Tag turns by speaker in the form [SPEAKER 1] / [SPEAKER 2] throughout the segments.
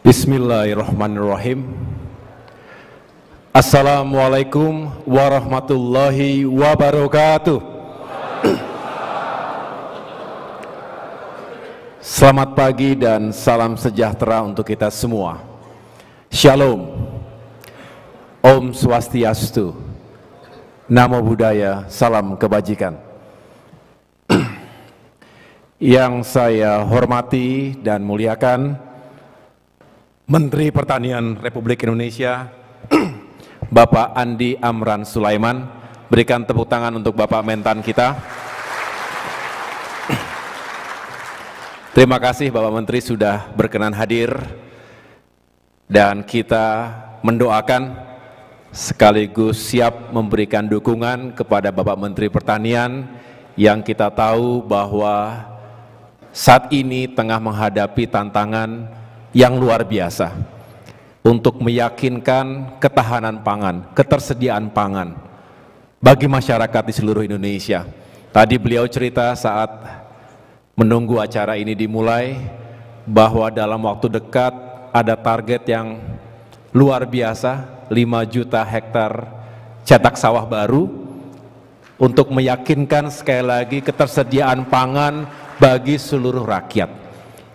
[SPEAKER 1] Bismillahirrahmanirrahim. Assalamualaikum warahmatullahi wabarakatuh. Selamat pagi dan salam sejahtera untuk kita semua. Shalom. Om Swastiastu. Namo Buddhaya, salam kebajikan. Yang saya hormati dan muliakan Menteri Pertanian Republik Indonesia, Bapak Andi Amran Sulaiman. Berikan tepuk tangan untuk Bapak Mentan kita. Terima kasih Bapak Menteri sudah berkenan hadir, dan kita mendoakan sekaligus siap memberikan dukungan kepada Bapak Menteri Pertanian yang kita tahu bahwa saat ini tengah menghadapi tantangan yang luar biasa untuk meyakinkan ketahanan pangan, ketersediaan pangan bagi masyarakat di seluruh Indonesia. Tadi beliau cerita saat menunggu acara ini dimulai bahwa dalam waktu dekat ada target yang luar biasa, 5 juta hektar cetak sawah baru untuk meyakinkan sekali lagi ketersediaan pangan bagi seluruh rakyat.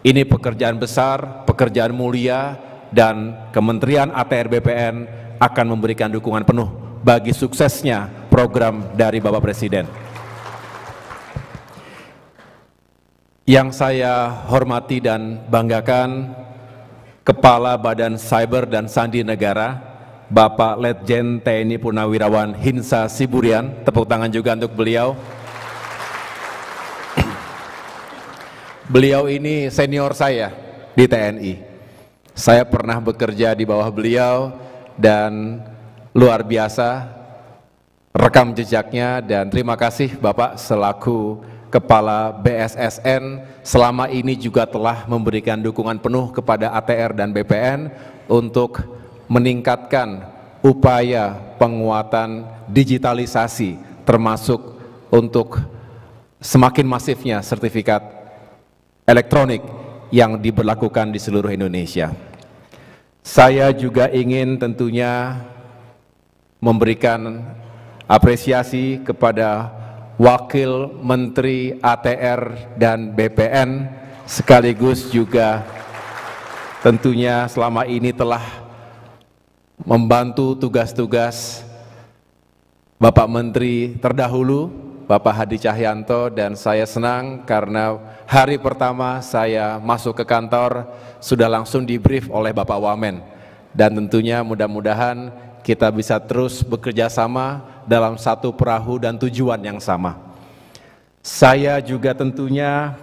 [SPEAKER 1] Ini pekerjaan besar, pekerjaan mulia, dan Kementerian ATR BPN akan memberikan dukungan penuh bagi suksesnya program dari Bapak Presiden. Yang saya hormati dan banggakan, Kepala Badan Cyber dan Sandi Negara, Bapak Letjen TNI Purnawirawan Hinsa Siburian. Tepuk tangan juga untuk beliau. Beliau ini senior saya di TNI. Saya pernah bekerja di bawah beliau dan luar biasa rekam jejaknya, dan terima kasih Bapak selaku Kepala BSSN selama ini juga telah memberikan dukungan penuh kepada ATR dan BPN untuk meningkatkan upaya penguatan digitalisasi, termasuk untuk semakin masifnya sertifikat elektronik yang diberlakukan di seluruh Indonesia. Saya juga ingin tentunya memberikan apresiasi kepada Wakil Menteri ATR dan BPN, sekaligus juga tentunya selama ini telah membantu tugas-tugas Bapak Menteri terdahulu, Bapak Hadi Cahyanto, dan saya senang karena hari pertama saya masuk ke kantor sudah langsung di-brief oleh Bapak Wamen, dan tentunya mudah-mudahan kita bisa terus bekerja sama dalam satu perahu dan tujuan yang sama. Saya juga tentunya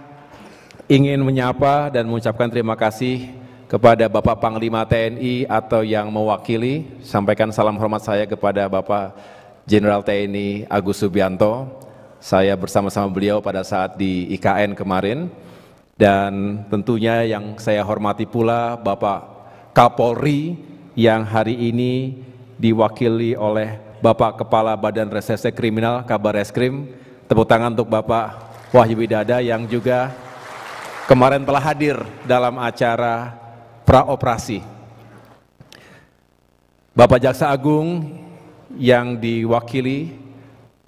[SPEAKER 1] ingin menyapa dan mengucapkan terima kasih kepada Bapak Panglima TNI atau yang mewakili. Sampaikan salam hormat saya kepada Bapak Jenderal TNI Agus Subianto. Saya bersama-sama beliau pada saat di IKN kemarin, dan tentunya yang saya hormati pula Bapak Kapolri yang hari ini diwakili oleh Bapak Kepala Badan Reserse Kriminal Kabar Reskrim. Tepuk tangan untuk Bapak Wahyu Widada yang juga kemarin telah hadir dalam acara praoperasi. Bapak Jaksa Agung yang diwakili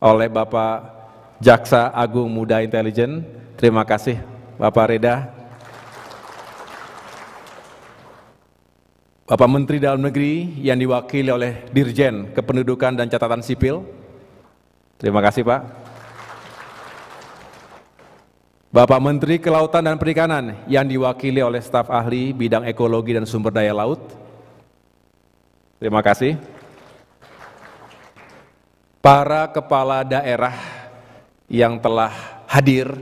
[SPEAKER 1] oleh Bapak Jaksa Agung Muda Intelijen, terima kasih Bapak Reda. Bapak Menteri Dalam Negeri yang diwakili oleh Dirjen Kependudukan dan Catatan Sipil, terima kasih Pak. Bapak Menteri Kelautan dan Perikanan yang diwakili oleh staf ahli bidang ekologi dan sumber daya laut, terima kasih. Para kepala daerah yang telah hadir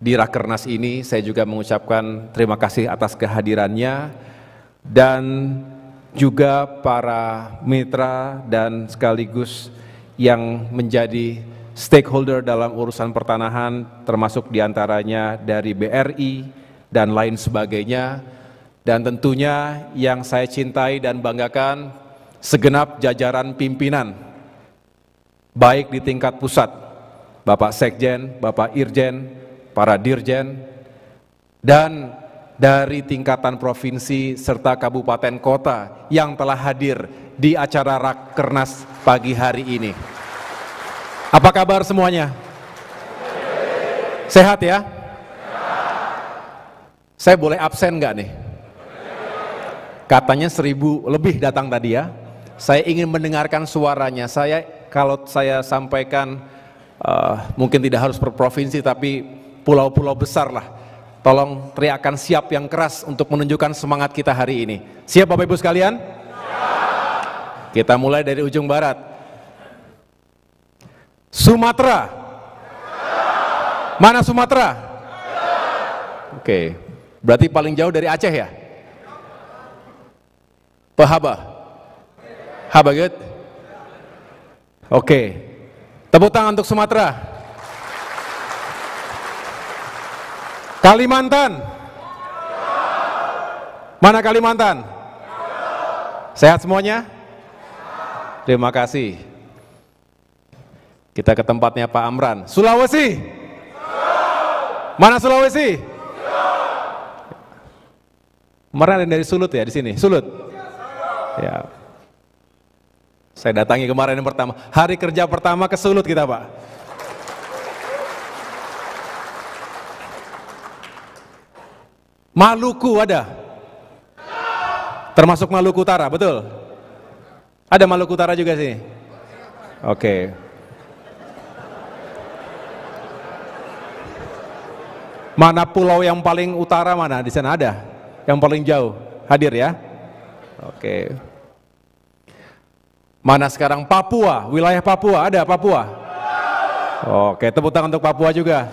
[SPEAKER 1] di Rakernas ini, saya juga mengucapkan terima kasih atas kehadirannya, dan juga para mitra dan sekaligus yang menjadi stakeholder dalam urusan pertanahan, termasuk diantaranya dari BRI dan lain sebagainya. Dan tentunya yang saya cintai dan banggakan, segenap jajaran pimpinan, baik di tingkat pusat, Bapak Sekjen, Bapak Irjen, para Dirjen, dan dari tingkatan provinsi serta kabupaten kota yang telah hadir di acara Rakernas pagi hari ini. Apa kabar semuanya? Sehat ya? Saya boleh absen nggak nih? Katanya 1000 lebih datang tadi ya. Saya ingin mendengarkan suaranya. Kalau saya sampaikan mungkin tidak harus per provinsi, tapi pulau-pulau besar lah. Tolong teriakan siap yang keras untuk menunjukkan semangat kita hari ini. Siap Bapak Ibu sekalian? Siap. Kita mulai dari ujung barat. Sumatera. Mana Sumatera? Oke, berarti paling jauh dari Aceh ya? Pahaba. Habaget. Oke. Tepuk tangan untuk Sumatera. Kalimantan. Mana Kalimantan? Sehat semuanya? Terima kasih. Kita ke tempatnya Pak Amran. Sulawesi. Mana Sulawesi? Kemarin ada yang dari Sulut ya di sini. Sulut. Ya. Saya datangi kemarin yang pertama. Hari kerja pertama ke Sulut kita, Pak. Maluku ada? Termasuk Maluku Utara, betul? Ada Maluku Utara juga sih? Oke. Mana pulau yang paling utara mana? Di sana ada? Yang paling jauh? Hadir ya? Oke. Mana sekarang? Papua, wilayah Papua, ada Papua? Oke, tepuk tangan untuk Papua juga.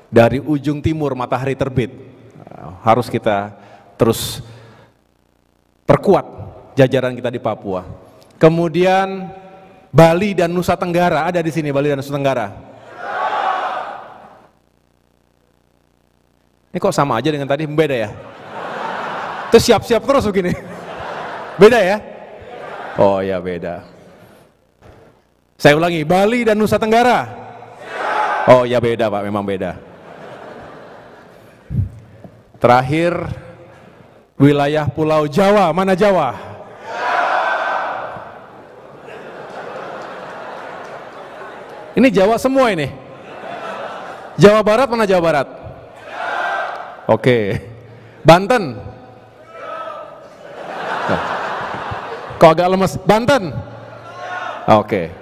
[SPEAKER 1] Dari ujung timur matahari terbit, harus kita terus perkuat jajaran kita di Papua. Kemudian Bali dan Nusa Tenggara, ada di sini Bali dan Nusa Tenggara. Ini kok sama aja dengan tadi, beda ya? Terus siap-siap terus begini. Beda ya? Oh ya beda. Saya ulangi, Bali dan Nusa Tenggara. Oh ya beda Pak, memang beda. Terakhir, wilayah Pulau Jawa, mana Jawa? Ini Jawa semua ini. Jawa Barat, mana Jawa Barat? Oke. Banten? Kok agak lemes? Banten? Oke.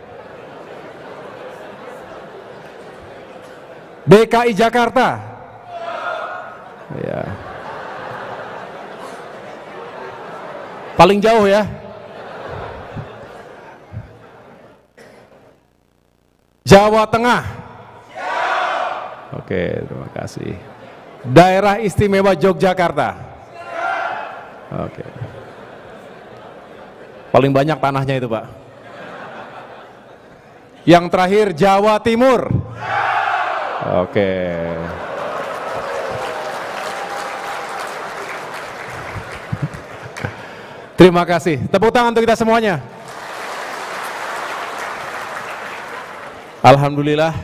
[SPEAKER 1] DKI Jakarta? Ya. Paling jauh ya. Jawa Tengah. Oke, terima kasih. Daerah Istimewa Yogyakarta. Oke. Paling banyak tanahnya itu, Pak. Yang terakhir Jawa Timur. Oke. Terima kasih. Tepuk tangan untuk kita semuanya. Alhamdulillah,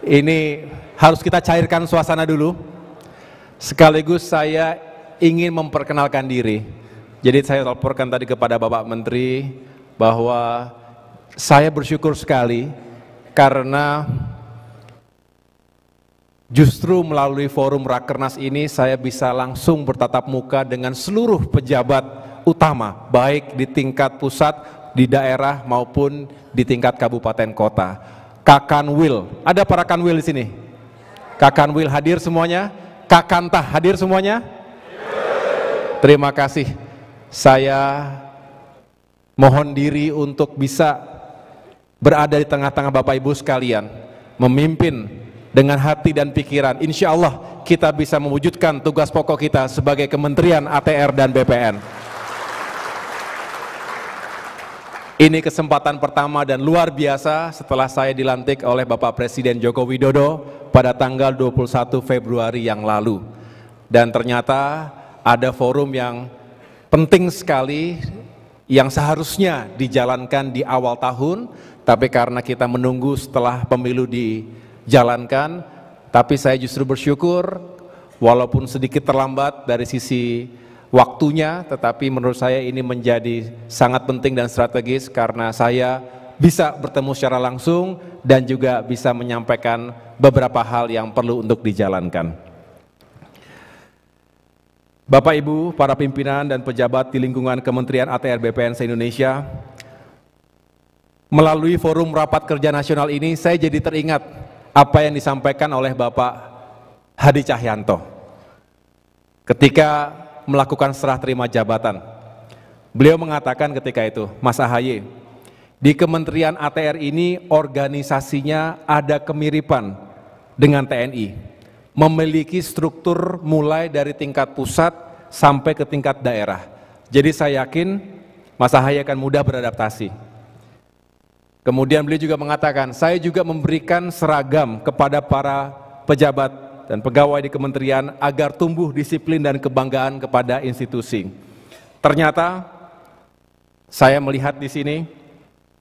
[SPEAKER 1] ini harus kita cairkan suasana dulu. Sekaligus saya ingin memperkenalkan diri. Jadi saya laporkan tadi kepada Bapak Menteri bahwa saya bersyukur sekali karena justru melalui forum Rakernas ini saya bisa langsung bertatap muka dengan seluruh pejabat utama, baik di tingkat pusat, di daerah maupun di tingkat kabupaten kota. Kakanwil, ada para Kanwil di sini? Kakanwil hadir semuanya? Kakantah hadir semuanya? Terima kasih. Saya mohon diri untuk bisa berada di tengah-tengah Bapak Ibu sekalian, memimpin dengan hati dan pikiran. Insya Allah kita bisa mewujudkan tugas pokok kita sebagai Kementerian ATR dan BPN. Ini kesempatan pertama dan luar biasa setelah saya dilantik oleh Bapak Presiden Joko Widodo pada tanggal 21 Februari yang lalu. Dan ternyata ada forum yang penting sekali yang seharusnya dijalankan di awal tahun, tapi karena kita menunggu setelah pemilu dijalankan, Tapi saya justru bersyukur, walaupun sedikit terlambat dari sisi waktunya, tetapi menurut saya ini menjadi sangat penting dan strategis karena saya bisa bertemu secara langsung dan juga bisa menyampaikan beberapa hal yang perlu untuk dijalankan. Bapak Ibu, para pimpinan dan pejabat di lingkungan Kementerian ATR BPN se-Indonesia, melalui forum rapat kerja nasional ini saya jadi teringat apa yang disampaikan oleh Bapak Hadi Cahyanto ketika melakukan serah terima jabatan. Beliau mengatakan ketika itu, Mas AHY, di Kementerian ATR ini organisasinya ada kemiripan dengan TNI, memiliki struktur mulai dari tingkat pusat sampai ke tingkat daerah. Jadi saya yakin Mas AHY akan mudah beradaptasi. Kemudian beliau juga mengatakan, saya juga memberikan seragam kepada para pejabat dan pegawai di kementerian agar tumbuh disiplin dan kebanggaan kepada institusi. Ternyata saya melihat di sini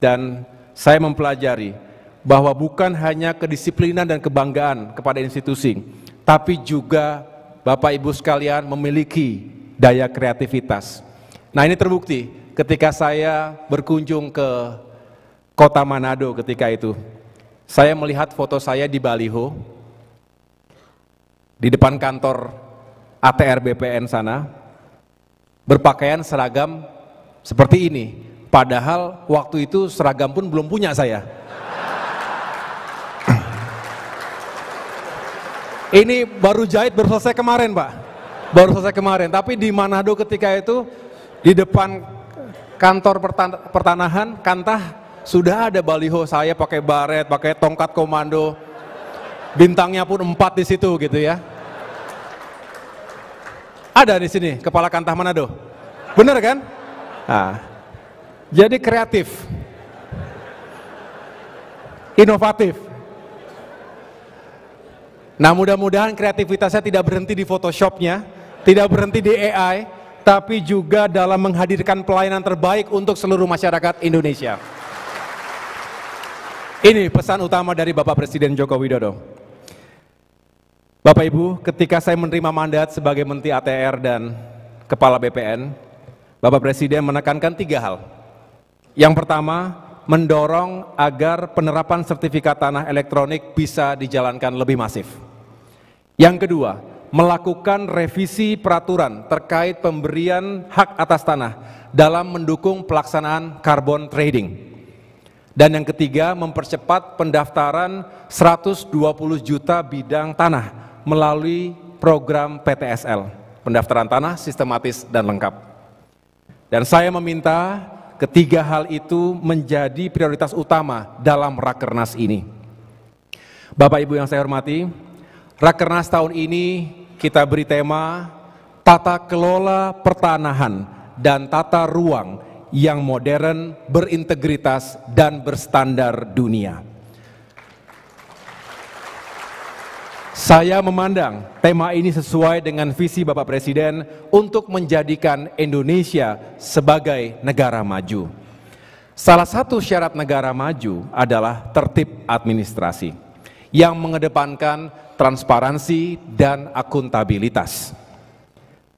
[SPEAKER 1] dan saya mempelajari bahwa bukan hanya kedisiplinan dan kebanggaan kepada institusi, tapi juga Bapak Ibu sekalian memiliki daya kreativitas. Nah, ini terbukti ketika saya berkunjung ke Kota Manado ketika itu. Saya melihat foto saya di baliho di depan kantor ATR BPN sana, berpakaian seragam seperti ini. Padahal waktu itu seragam pun belum punya saya. Ini baru jahit, baru selesai kemarin Pak. Baru selesai kemarin, tapi di Manado ketika itu, di depan kantor pertanahan, Kantah, sudah ada baliho saya pakai baret, pakai tongkat komando. Bintangnya pun 4 di situ gitu ya. Ada di sini Kepala Kantah Manado. Benar kan? Nah, jadi kreatif. Inovatif. Nah, mudah-mudahan kreativitasnya tidak berhenti di Photoshop-nya, tidak berhenti di AI, tapi juga dalam menghadirkan pelayanan terbaik untuk seluruh masyarakat Indonesia. Ini pesan utama dari Bapak Presiden Joko Widodo. Bapak Ibu, ketika saya menerima mandat sebagai Menteri ATR dan Kepala BPN, Bapak Presiden menekankan 3 hal. Yang pertama, mendorong agar penerapan sertifikat tanah elektronik bisa dijalankan lebih masif. Yang kedua, melakukan revisi peraturan terkait pemberian hak atas tanah dalam mendukung pelaksanaan carbon trading. Dan yang ketiga, mempercepat pendaftaran 120 juta bidang tanah melalui program PTSL, pendaftaran tanah sistematis dan lengkap. Dan saya meminta ketiga hal itu menjadi prioritas utama dalam Rakernas ini. Bapak Ibu yang saya hormati, Rakernas tahun ini kita beri tema Tata Kelola Pertanahan dan Tata Ruang yang modern, berintegritas, dan berstandar dunia. Saya memandang tema ini sesuai dengan visi Bapak Presiden untuk menjadikan Indonesia sebagai negara maju. Salah satu syarat negara maju adalah tertib administrasi yang mengedepankan transparansi dan akuntabilitas.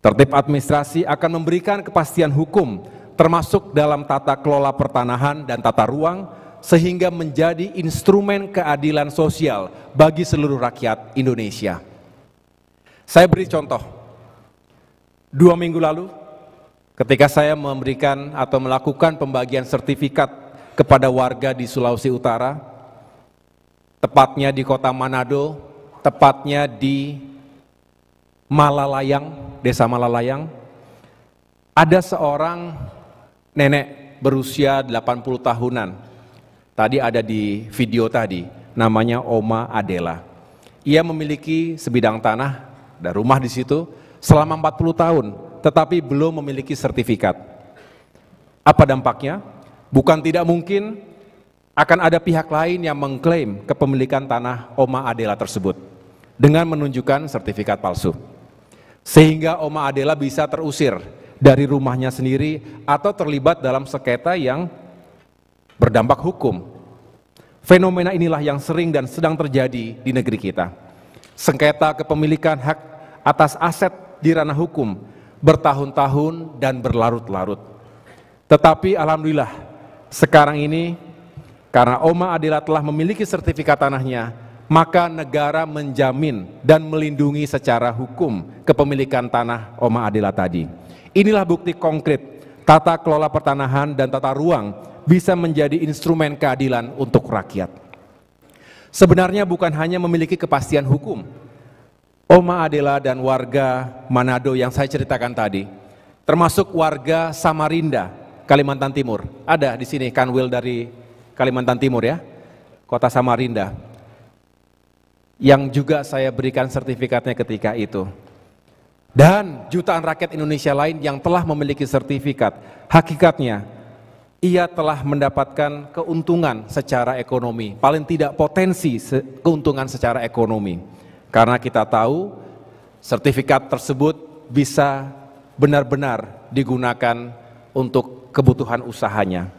[SPEAKER 1] Tertib administrasi akan memberikan kepastian hukum termasuk dalam tata kelola pertanahan dan tata ruang, sehingga menjadi instrumen keadilan sosial bagi seluruh rakyat Indonesia. Saya beri contoh, 2 minggu lalu ketika saya memberikan atau melakukan pembagian sertifikat kepada warga di Sulawesi Utara, tepatnya di Kota Manado, tepatnya di Malalayang, Desa Malalayang, ada seorang nenek berusia 80 tahunan. Tadi ada di video tadi, namanya Oma Adela. Ia memiliki sebidang tanah dan rumah di situ selama 40 tahun, tetapi belum memiliki sertifikat. Apa dampaknya? Bukan tidak mungkin akan ada pihak lain yang mengklaim kepemilikan tanah Oma Adela tersebut dengan menunjukkan sertifikat palsu. Sehingga Oma Adela bisa terusir dari rumahnya sendiri atau terlibat dalam sengketa yang berdampak hukum. Fenomena inilah yang sering dan sedang terjadi di negeri kita. Sengketa kepemilikan hak atas aset di ranah hukum bertahun-tahun dan berlarut-larut. Tetapi alhamdulillah, sekarang ini karena Oma Adela telah memiliki sertifikat tanahnya, maka negara menjamin dan melindungi secara hukum kepemilikan tanah Oma Adela tadi. Inilah bukti konkret tata kelola pertanahan dan tata ruang bisa menjadi instrumen keadilan untuk rakyat. Sebenarnya bukan hanya memiliki kepastian hukum, Oma Adela dan warga Manado yang saya ceritakan tadi, termasuk warga Samarinda, Kalimantan Timur. Ada di sini Kanwil dari Kalimantan Timur ya, kota Samarinda, yang juga saya berikan sertifikatnya ketika itu. Dan jutaan rakyat Indonesia lain yang telah memiliki sertifikat, hakikatnya ia telah mendapatkan keuntungan secara ekonomi, paling tidak potensi keuntungan secara ekonomi. Karena kita tahu sertifikat tersebut bisa benar-benar digunakan untuk kebutuhan usahanya.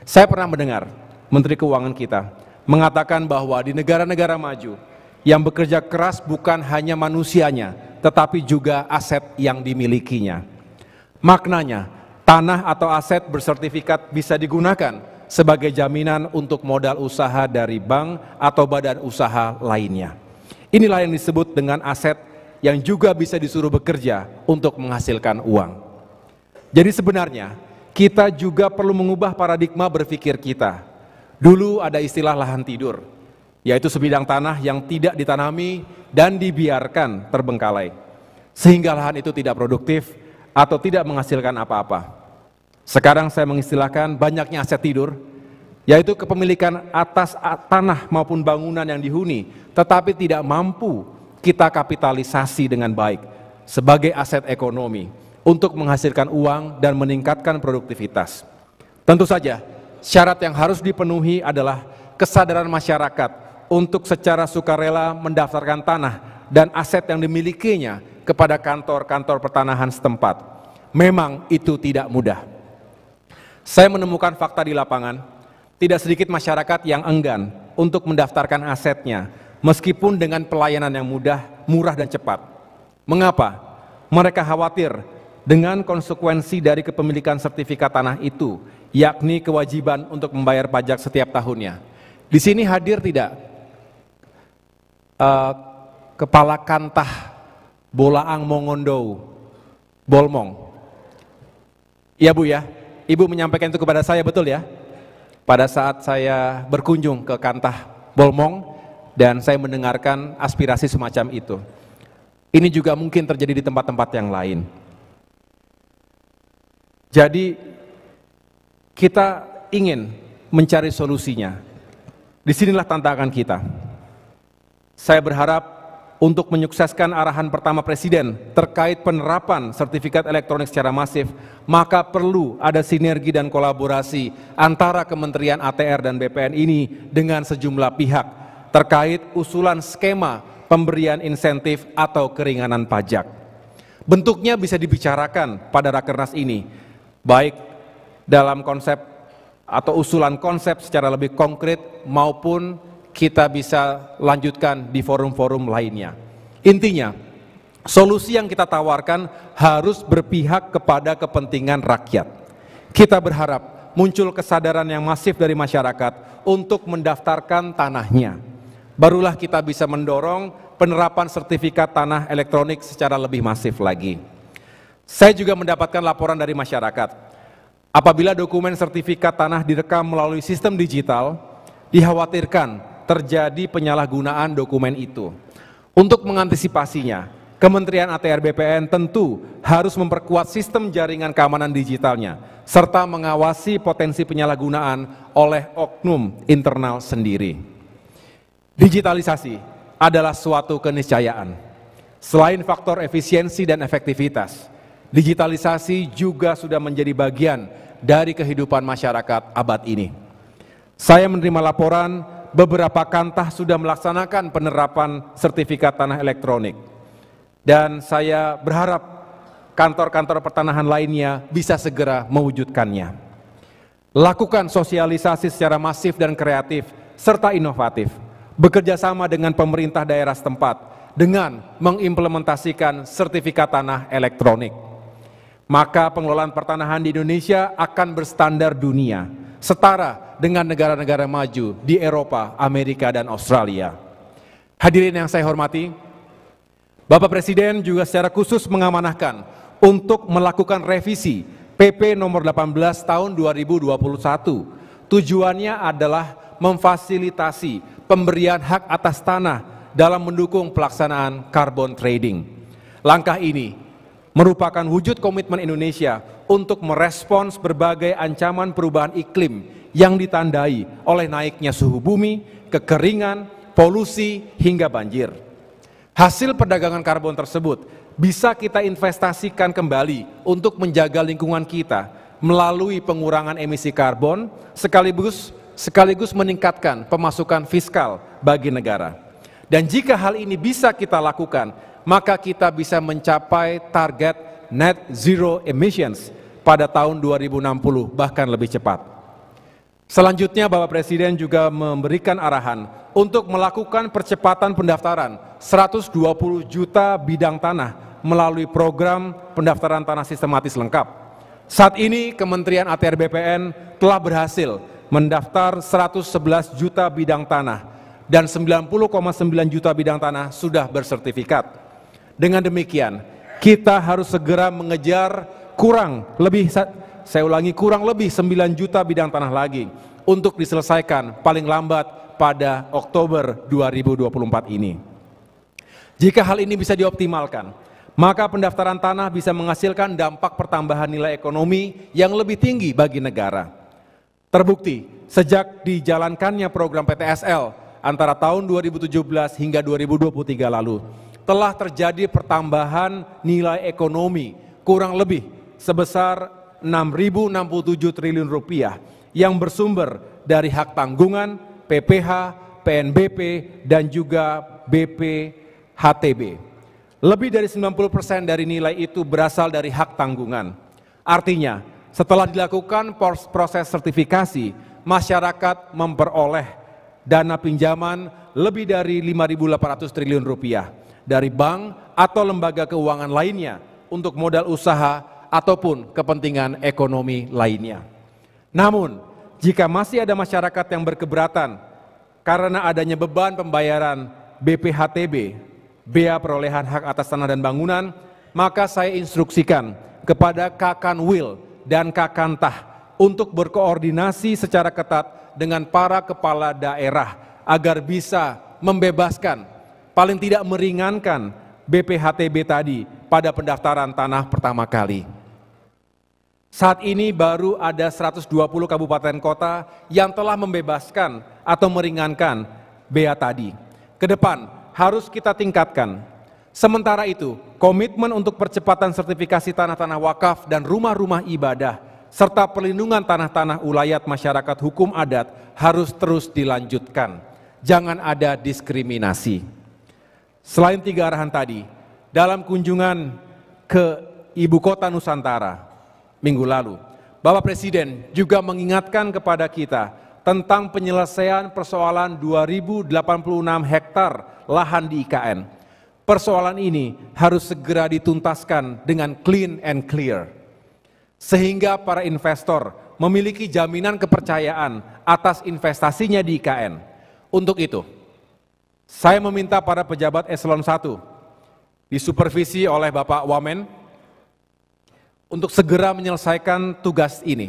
[SPEAKER 1] Saya pernah mendengar Menteri Keuangan kita mengatakan bahwa di negara-negara maju yang bekerja keras bukan hanya manusianya, tetapi juga aset yang dimilikinya. Maknanya, tanah atau aset bersertifikat bisa digunakan sebagai jaminan untuk modal usaha dari bank atau badan usaha lainnya. Inilah yang disebut dengan aset yang juga bisa disuruh bekerja untuk menghasilkan uang. Jadi sebenarnya, kita juga perlu mengubah paradigma berpikir kita. Dulu ada istilah lahan tidur, yaitu sebidang tanah yang tidak ditanami dan dibiarkan terbengkalai, sehingga lahan itu tidak produktif atau tidak menghasilkan apa-apa. Sekarang saya mengistilahkan banyaknya aset tidur, yaitu kepemilikan atas tanah maupun bangunan yang dihuni, tetapi tidak mampu kita kapitalisasi dengan baik sebagai aset ekonomi untuk menghasilkan uang dan meningkatkan produktivitas. Tentu saja, syarat yang harus dipenuhi adalah kesadaran masyarakat untuk secara sukarela mendaftarkan tanah dan aset yang dimilikinya kepada kantor-kantor pertanahan setempat. Memang itu tidak mudah. Saya menemukan fakta di lapangan, tidak sedikit masyarakat yang enggan untuk mendaftarkan asetnya, meskipun dengan pelayanan yang mudah, murah dan cepat. Mengapa? Mereka khawatir dengan konsekuensi dari kepemilikan sertifikat tanah itu, yakni kewajiban untuk membayar pajak setiap tahunnya. Di sini hadir tidak Kepala Kantah Bolaang Mongondo Bolmong? Iya Bu ya, Ibu menyampaikan itu kepada saya, betul ya? Pada saat saya berkunjung ke Kantah Bolmong dan saya mendengarkan aspirasi semacam itu. Ini juga mungkin terjadi di tempat-tempat yang lain. Jadi kita ingin mencari solusinya. Disinilah tantangan kita. Saya berharap untuk menyukseskan arahan pertama Presiden terkait penerapan sertifikat elektronik secara masif, maka perlu ada sinergi dan kolaborasi antara Kementerian ATR dan BPN ini dengan sejumlah pihak terkait usulan skema pemberian insentif atau keringanan pajak. Bentuknya bisa dibicarakan pada Rakernas ini, baik dalam konsep atau usulan konsep secara lebih konkret maupun kita bisa lanjutkan di forum-forum lainnya. Intinya, solusi yang kita tawarkan harus berpihak kepada kepentingan rakyat. Kita berharap muncul kesadaran yang masif dari masyarakat untuk mendaftarkan tanahnya. Barulah kita bisa mendorong penerapan sertifikat tanah elektronik secara lebih masif lagi. Saya juga mendapatkan laporan dari masyarakat. Apabila dokumen sertifikat tanah direkam melalui sistem digital, dikhawatirkan terjadi penyalahgunaan dokumen itu. Untuk mengantisipasinya, Kementerian ATR BPN tentu harus memperkuat sistem jaringan keamanan digitalnya, serta mengawasi potensi penyalahgunaan oleh oknum internal sendiri. Digitalisasi adalah suatu keniscayaan. Selain faktor efisiensi dan efektivitas, digitalisasi juga sudah menjadi bagian dari kehidupan masyarakat abad ini. Saya menerima laporan beberapa kantah sudah melaksanakan penerapan sertifikat tanah elektronik. Dan saya berharap kantor-kantor pertanahan lainnya bisa segera mewujudkannya. Lakukan sosialisasi secara masif dan kreatif, serta inovatif. Bekerja sama dengan pemerintah daerah setempat, dengan mengimplementasikan sertifikat tanah elektronik. Maka pengelolaan pertanahan di Indonesia akan berstandar dunia, setara dengan negara-negara maju di Eropa, Amerika, dan Australia. Hadirin yang saya hormati, Bapak Presiden juga secara khusus mengamanahkan untuk melakukan revisi PP nomor 18 tahun 2021. Tujuannya adalah memfasilitasi pemberian hak atas tanah dalam mendukung pelaksanaan carbon trading. Langkah ini merupakan wujud komitmen Indonesia untuk merespons berbagai ancaman perubahan iklim yang ditandai oleh naiknya suhu bumi, kekeringan, polusi, hingga banjir. Hasil perdagangan karbon tersebut bisa kita investasikan kembali untuk menjaga lingkungan kita melalui pengurangan emisi karbon sekaligus meningkatkan pemasukan fiskal bagi negara. Dan jika hal ini bisa kita lakukan, maka kita bisa mencapai target net zero emissions pada tahun 2060 bahkan lebih cepat. Selanjutnya Bapak Presiden juga memberikan arahan untuk melakukan percepatan pendaftaran 120 juta bidang tanah melalui program pendaftaran tanah sistematis lengkap. Saat ini Kementerian ATR BPN telah berhasil mendaftar 111 juta bidang tanah dan 90,9 juta bidang tanah sudah bersertifikat. Dengan demikian, kita harus segera mengejar kurang lebih 9 juta bidang tanah lagi untuk diselesaikan paling lambat pada Oktober 2024 ini. Jika hal ini bisa dioptimalkan, maka pendaftaran tanah bisa menghasilkan dampak pertambahan nilai ekonomi yang lebih tinggi bagi negara. Terbukti, sejak dijalankannya program PTSL antara tahun 2017 hingga 2023 lalu, telah terjadi pertambahan nilai ekonomi kurang lebih sebesar 6.067 triliun rupiah yang bersumber dari hak tanggungan, PPH, PNBP, dan juga BPHTB. Lebih dari 90% dari nilai itu berasal dari hak tanggungan. Artinya, setelah dilakukan proses sertifikasi, masyarakat memperoleh dana pinjaman lebih dari 5.800 triliun rupiah dari bank atau lembaga keuangan lainnya untuk modal usaha ataupun kepentingan ekonomi lainnya. Namun, jika masih ada masyarakat yang berkeberatan karena adanya beban pembayaran BPHTB, bea perolehan hak atas tanah dan bangunan, maka saya instruksikan kepada Kakanwil dan Kakantah untuk berkoordinasi secara ketat dengan para kepala daerah agar bisa membebaskan, paling tidak meringankan BPHTB tadi pada pendaftaran tanah pertama kali. Saat ini baru ada 120 kabupaten kota yang telah membebaskan atau meringankan bea tadi. Ke depan harus kita tingkatkan. Sementara itu, komitmen untuk percepatan sertifikasi tanah-tanah wakaf dan rumah-rumah ibadah serta perlindungan tanah-tanah ulayat masyarakat hukum adat harus terus dilanjutkan. Jangan ada diskriminasi. Selain 3 arahan tadi, dalam kunjungan ke Ibu Kota Nusantara minggu lalu, Bapak Presiden juga mengingatkan kepada kita tentang penyelesaian persoalan 2086 hektar lahan di IKN. Persoalan ini harus segera dituntaskan dengan clean and clear, sehingga para investor memiliki jaminan kepercayaan atas investasinya di IKN. Untuk itu, saya meminta para pejabat eselon 1 disupervisi oleh Bapak Wamen untuk segera menyelesaikan tugas ini.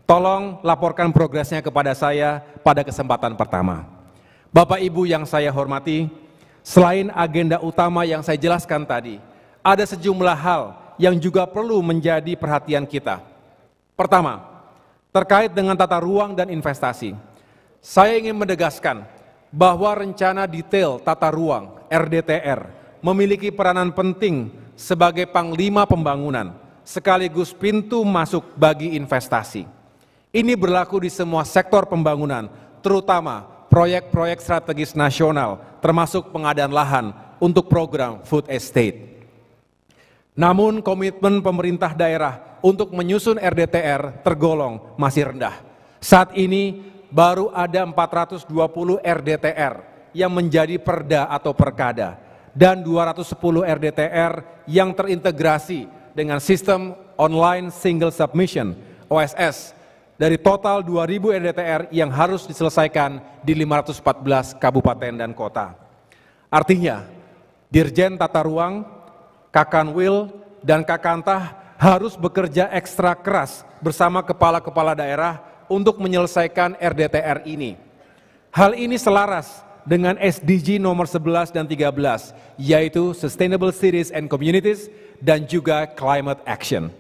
[SPEAKER 1] Tolong laporkan progresnya kepada saya pada kesempatan pertama. Bapak Ibu yang saya hormati, selain agenda utama yang saya jelaskan tadi, ada sejumlah hal yang juga perlu menjadi perhatian kita. Pertama, terkait dengan tata ruang dan investasi. Saya ingin menegaskan bahwa rencana detail tata ruang RDTR memiliki peranan penting sebagai panglima pembangunan sekaligus pintu masuk bagi investasi. Ini berlaku di semua sektor pembangunan, terutama proyek-proyek strategis nasional, termasuk pengadaan lahan untuk program food estate. Namun komitmen pemerintah daerah untuk menyusun RDTR tergolong masih rendah. Saat ini baru ada 420 RDTR yang menjadi perda atau perkada, dan 210 RDTR yang terintegrasi dengan sistem Online Single Submission OSS dari total 2.000 RDTR yang harus diselesaikan di 514 kabupaten dan kota. Artinya, Dirjen Tata Ruang, Kakanwil, dan Kakantah harus bekerja ekstra keras bersama kepala-kepala daerah untuk menyelesaikan RDTR ini. Hal ini selaras dengan SDG nomor 11 dan 13, yaitu Sustainable Cities and Communities dan juga Climate Action.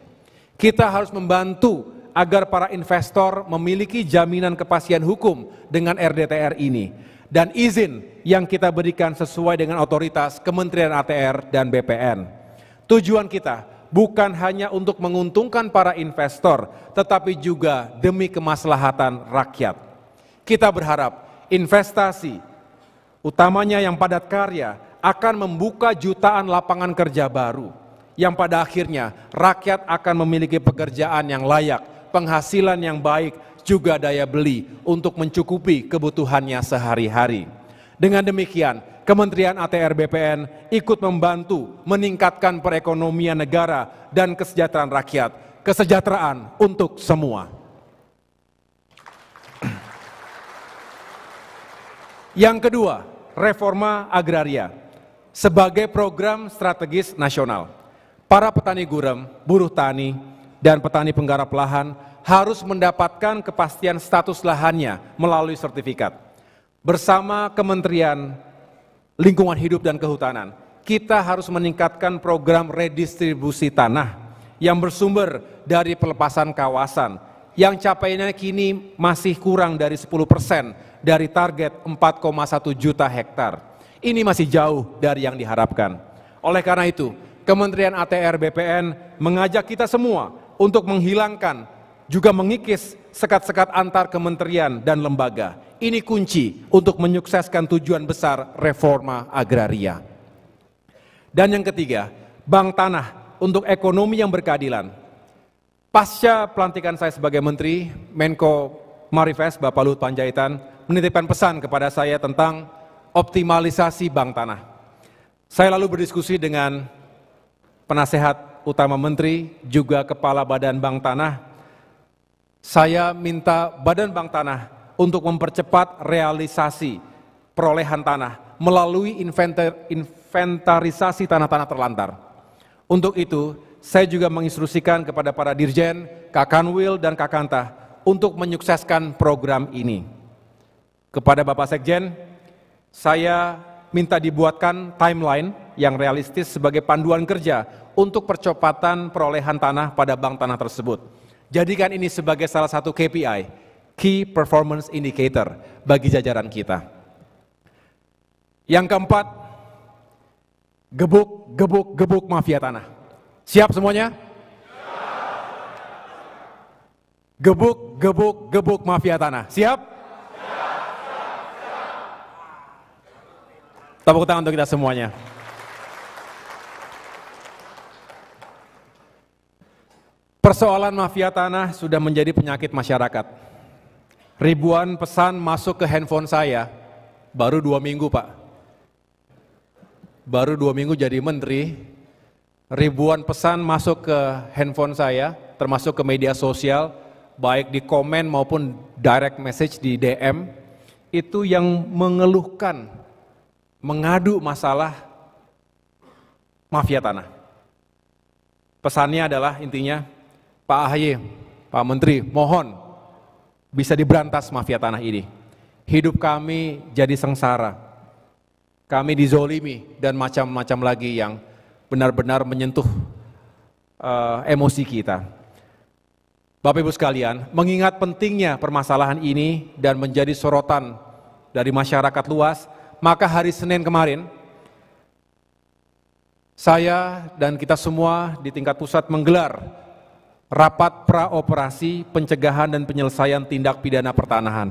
[SPEAKER 1] Kita harus membantu agar para investor memiliki jaminan kepastian hukum dengan RDTR ini, dan izin yang kita berikan sesuai dengan otoritas Kementerian ATR dan BPN. Tujuan kita bukan hanya untuk menguntungkan para investor, tetapi juga demi kemaslahatan rakyat. Kita berharap investasi, utamanya yang padat karya, akan membuka jutaan lapangan kerja baru, yang pada akhirnya rakyat akan memiliki pekerjaan yang layak, penghasilan yang baik, juga daya beli untuk mencukupi kebutuhannya sehari-hari. Dengan demikian, Kementerian ATR BPN ikut membantu meningkatkan perekonomian negara dan kesejahteraan rakyat, kesejahteraan untuk semua. Yang kedua, reforma agraria sebagai program strategis nasional. Para petani gurem, buruh tani, dan petani penggarap lahan harus mendapatkan kepastian status lahannya melalui sertifikat. Bersama Kementerian Lingkungan Hidup dan Kehutanan, kita harus meningkatkan program redistribusi tanah yang bersumber dari pelepasan kawasan yang capaiannya kini masih kurang dari 10% dari target 4,1 juta hektar. Ini masih jauh dari yang diharapkan. Oleh karena itu, Kementerian ATR BPN mengajak kita semua untuk menghilangkan, juga mengikis sekat-sekat antar kementerian dan lembaga. Ini kunci untuk menyukseskan tujuan besar reforma agraria. Dan yang ketiga, bank tanah untuk ekonomi yang berkeadilan. Pasca pelantikan saya sebagai Menteri, Menko Marifest, Bapak Luhut Panjaitan, menitipkan pesan kepada saya tentang optimalisasi bank tanah. Saya lalu berdiskusi dengan penasehat utama Menteri, juga Kepala Badan Bank Tanah. Saya minta Badan Bank Tanah untuk mempercepat realisasi perolehan tanah melalui inventarisasi tanah-tanah terlantar. Untuk itu, saya juga menginstruksikan kepada para Dirjen, Kakanwil, dan Kakantah untuk menyukseskan program ini. Kepada Bapak Sekjen, saya minta dibuatkan timeline yang realistis sebagai panduan kerja untuk percepatan perolehan tanah pada bank tanah tersebut. Jadikan ini sebagai salah satu KPI, Key Performance Indicator, bagi jajaran kita. Yang keempat, gebuk mafia tanah. Siap semuanya? Gebuk mafia tanah. Siap? Tepuk tangan untuk kita semuanya. Persoalan mafia tanah sudah menjadi penyakit masyarakat. Ribuan pesan masuk ke handphone saya, baru 2 minggu Pak. Baru 2 minggu jadi menteri, ribuan pesan masuk ke handphone saya, termasuk ke media sosial, baik di komen maupun direct message di DM, itu yang mengeluhkan, mengadu masalah mafia tanah. Pesannya adalah intinya, Pak AHY, Pak Menteri, mohon bisa diberantas mafia tanah ini. Hidup kami jadi sengsara, kami dizolimi dan macam-macam lagi yang benar-benar menyentuh emosi kita. Bapak Ibu sekalian, mengingat pentingnya permasalahan ini dan menjadi sorotan dari masyarakat luas, maka hari Senin kemarin, saya dan kita semua di tingkat pusat menggelar rapat praoperasi pencegahan dan penyelesaian tindak pidana pertanahan.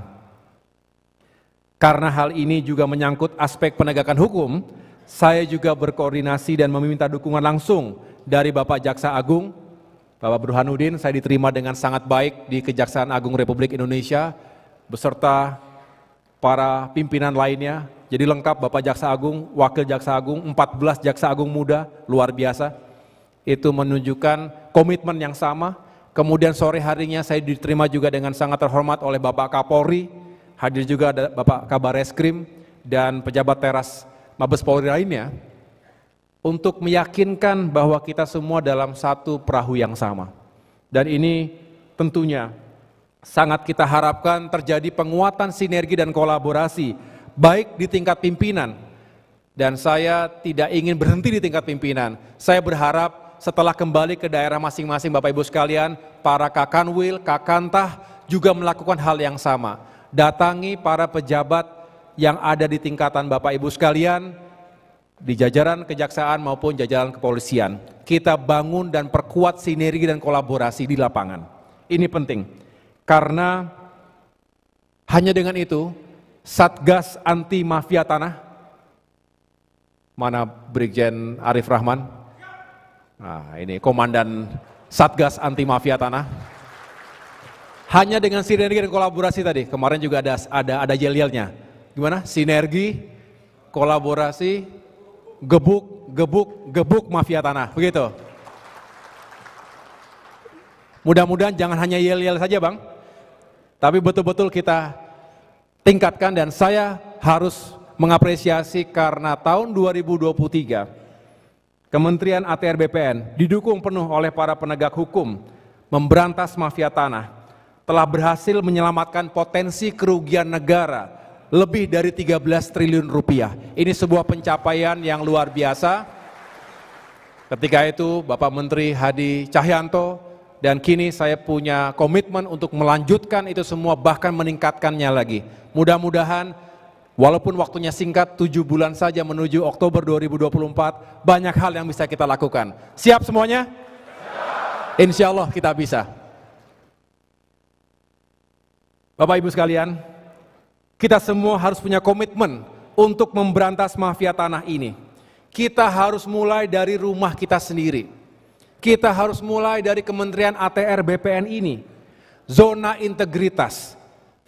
[SPEAKER 1] Karena hal ini juga menyangkut aspek penegakan hukum, saya juga berkoordinasi dan meminta dukungan langsung dari Bapak Jaksa Agung, Bapak Burhanuddin. Saya diterima dengan sangat baik di Kejaksaan Agung Republik Indonesia, beserta para pimpinan lainnya,
[SPEAKER 2] Jadi lengkap Bapak Jaksa Agung, Wakil Jaksa Agung, 14 Jaksa Agung muda, luar biasa. Itu menunjukkan komitmen yang sama. Kemudian sore harinya saya diterima juga dengan sangat terhormat oleh Bapak Kapolri, hadir juga ada Bapak Kabar Eskrim dan pejabat teras Mabes Polri lainnya, untuk meyakinkan bahwa kita semua dalam satu perahu yang sama. Dan ini tentunya sangat kita harapkan terjadi penguatan sinergi dan kolaborasi, baik di tingkat pimpinan, dan saya tidak ingin berhenti di tingkat pimpinan. Saya berharap setelah kembali ke daerah masing-masing Bapak Ibu sekalian, para Kakanwil, Kakantah juga melakukan hal yang sama. Datangi para pejabat yang ada di tingkatan Bapak Ibu sekalian, di jajaran kejaksaan maupun jajaran kepolisian. Kita bangun dan perkuat sinergi dan kolaborasi di lapangan. Ini penting, karena hanya dengan itu, Satgas Anti Mafia Tanah, mana Brigjen Arif Rahman? Nah, ini Komandan Satgas Anti Mafia Tanah. Hanya dengan sinergi dan kolaborasi tadi, kemarin juga ada yel-yelnya. Gimana? Sinergi, kolaborasi, gebuk mafia tanah, begitu. Mudah-mudahan jangan hanya yel-yel saja Bang, tapi betul-betul kita tingkatkan. Dan saya harus mengapresiasi karena tahun 2023 Kementerian ATR BPN didukung penuh oleh para penegak hukum memberantas mafia tanah telah berhasil menyelamatkan potensi kerugian negara lebih dari 13 triliun rupiah. Ini sebuah pencapaian yang luar biasa. Ketika itu Bapak Menteri Hadi Cahyanto, dan kini saya punya komitmen untuk melanjutkan itu semua, bahkan meningkatkannya lagi. Mudah-mudahan walaupun waktunya singkat, 7 bulan saja menuju Oktober 2024, banyak hal yang bisa kita lakukan. Siap semuanya? Siap. Insya Allah kita bisa. Bapak Ibu sekalian, kita semua harus punya komitmen untuk memberantas mafia tanah ini. Kita harus mulai dari rumah kita sendiri. Kita harus mulai dari Kementerian ATR BPN ini. Zona integritas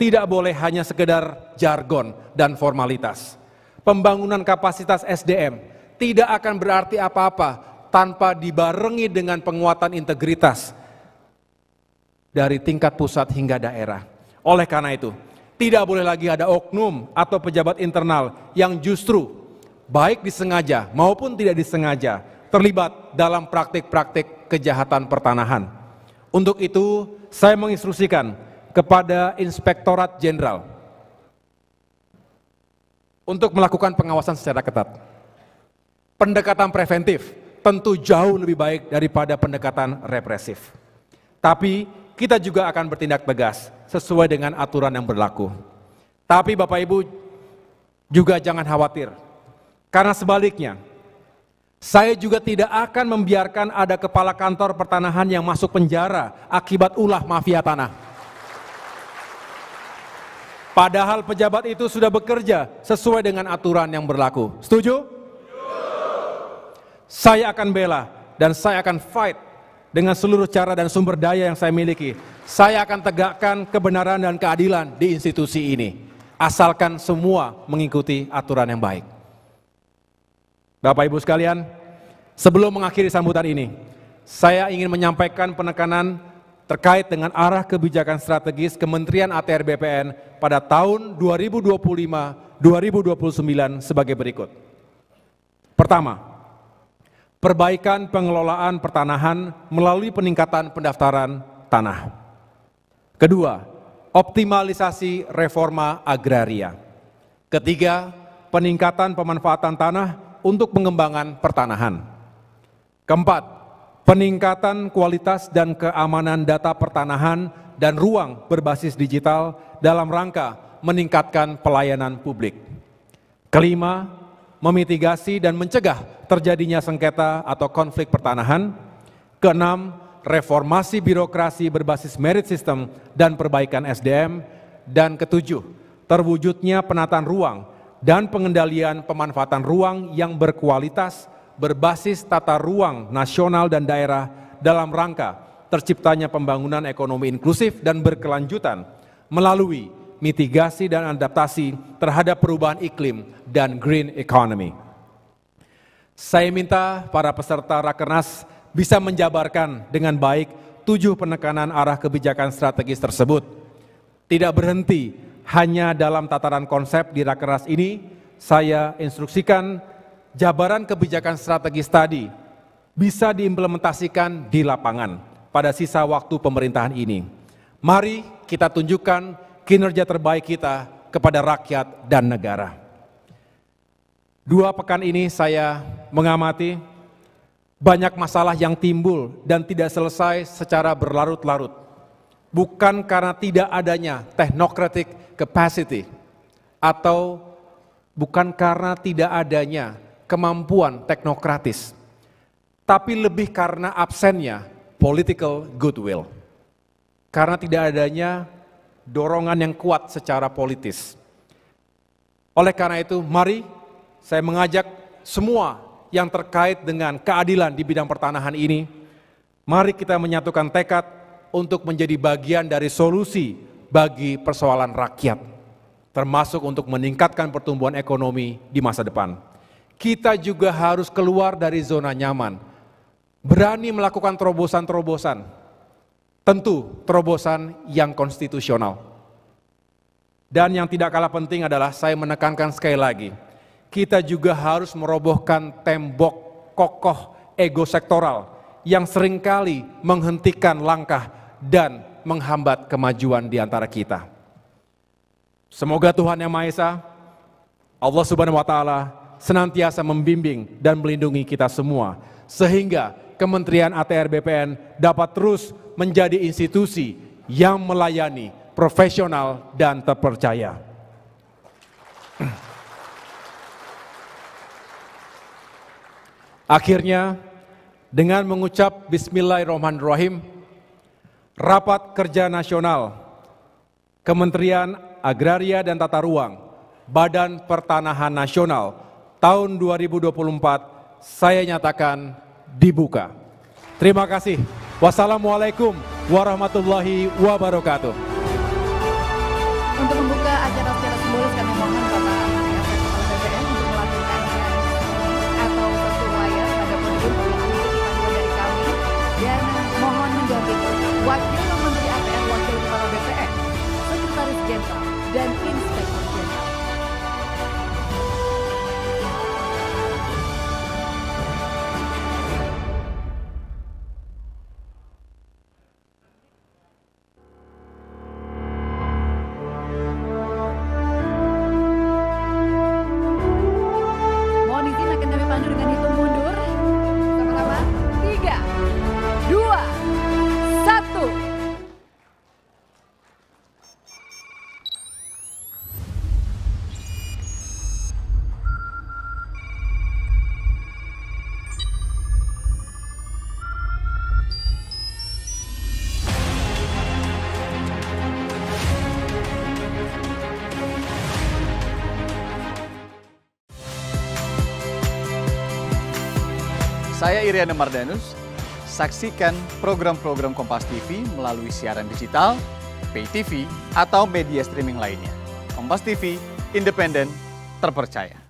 [SPEAKER 2] tidak boleh hanya sekedar jargon dan formalitas. Pembangunan kapasitas SDM tidak akan berarti apa-apa tanpa dibarengi dengan penguatan integritas dari tingkat pusat hingga daerah. Oleh karena itu, tidak boleh lagi ada oknum atau pejabat internal yang justru baik disengaja maupun tidak disengaja terlibat dalam praktik-praktik kejahatan pertanahan. Untuk itu, saya menginstruksikan kepada Inspektorat Jenderal untuk melakukan pengawasan secara ketat. Pendekatan preventif tentu jauh lebih baik daripada pendekatan represif. Tapi kita juga akan bertindak tegas sesuai dengan aturan yang berlaku. Tapi Bapak Ibu juga jangan khawatir, karena sebaliknya, saya juga tidak akan membiarkan ada kepala kantor pertanahan yang masuk penjara akibat ulah mafia tanah. Padahal pejabat itu sudah bekerja sesuai dengan aturan yang berlaku. Setuju? Saya akan bela dan saya akan fight dengan seluruh cara dan sumber daya yang saya miliki. Saya akan tegakkan kebenaran dan keadilan di institusi ini, asalkan semua mengikuti aturan yang baik. Bapak Ibu sekalian, sebelum mengakhiri sambutan ini, saya ingin menyampaikan penekanan terkait dengan arah kebijakan strategis Kementerian ATR BPN pada tahun 2025-2029 sebagai berikut. Pertama, perbaikan pengelolaan pertanahan melalui peningkatan pendaftaran tanah. Kedua, optimalisasi reforma agraria. Ketiga, peningkatan pemanfaatan tanah untuk pengembangan pertanahan. Keempat, peningkatan kualitas dan keamanan data pertanahan dan ruang berbasis digital dalam rangka meningkatkan pelayanan publik. Kelima, memitigasi dan mencegah terjadinya sengketa atau konflik pertanahan. Keenam, reformasi birokrasi berbasis merit system dan perbaikan SDM. Dan ketujuh, terwujudnya penataan ruang dan pengendalian pemanfaatan ruang yang berkualitas berbasis tata ruang nasional dan daerah dalam rangka terciptanya pembangunan ekonomi inklusif dan berkelanjutan melalui mitigasi dan adaptasi terhadap perubahan iklim, dan green economy. Saya minta para peserta Rakernas bisa menjabarkan dengan baik 7 penekanan arah kebijakan strategis tersebut. Tidak berhenti hanya dalam tataran konsep di Rakernas ini, saya instruksikan jabaran kebijakan strategis tadi bisa diimplementasikan di lapangan pada sisa waktu pemerintahan ini. Mari kita tunjukkan kinerja terbaik kita kepada rakyat dan negara. 2 pekan ini saya mengamati banyak masalah yang timbul dan tidak selesai secara berlarut-larut. Bukan karena tidak adanya technocratic capacity atau bukan karena tidak adanya kemampuan teknokratis, tapi lebih karena absennya political goodwill. Karena tidak adanya dorongan yang kuat secara politis. Oleh karena itu, mari saya mengajak semua yang terkait dengan keadilan di bidang pertanahan ini, mari kita menyatukan tekad untuk menjadi bagian dari solusi bagi persoalan rakyat, termasuk untuk meningkatkan pertumbuhan ekonomi di masa depan. Kita juga harus keluar dari zona nyaman, berani melakukan terobosan-terobosan, tentu terobosan yang konstitusional. Dan yang tidak kalah penting adalah saya menekankan sekali lagi, kita juga harus merobohkan tembok kokoh ego sektoral yang seringkali menghentikan langkah dan menghambat kemajuan di antara kita. Semoga Tuhan Yang Maha Esa, Allah Subhanahu wa Ta'ala, senantiasa membimbing dan melindungi kita semua, sehingga Kementerian ATR BPN dapat terus menjadi institusi yang melayani, profesional, dan terpercaya. Akhirnya, dengan mengucap Bismillahirrahmanirrahim, Rapat Kerja Nasional Kementerian Agraria dan Tata Ruang Badan Pertanahan Nasional tahun 2024 saya nyatakan dibuka. Terima kasih. Wassalamualaikum warahmatullahi wabarakatuh.
[SPEAKER 3] Untuk membuka acara secara simbolis, kami mohon Bapak Menteri ATR Kepala BPN untuk melakukan atau persesuaian pada podium untuk mengikuti panduan dari kami, dan mohon mendampingi Wakil Menteri ATR, Wakil Kepala BPN, Sekretaris Jenderal, dan Inspektur Jenderal.
[SPEAKER 4] Saya Iriana Mardanus. Saksikan program-program Kompas TV melalui siaran digital, pay TV, atau media streaming lainnya. Kompas TV, independen, terpercaya.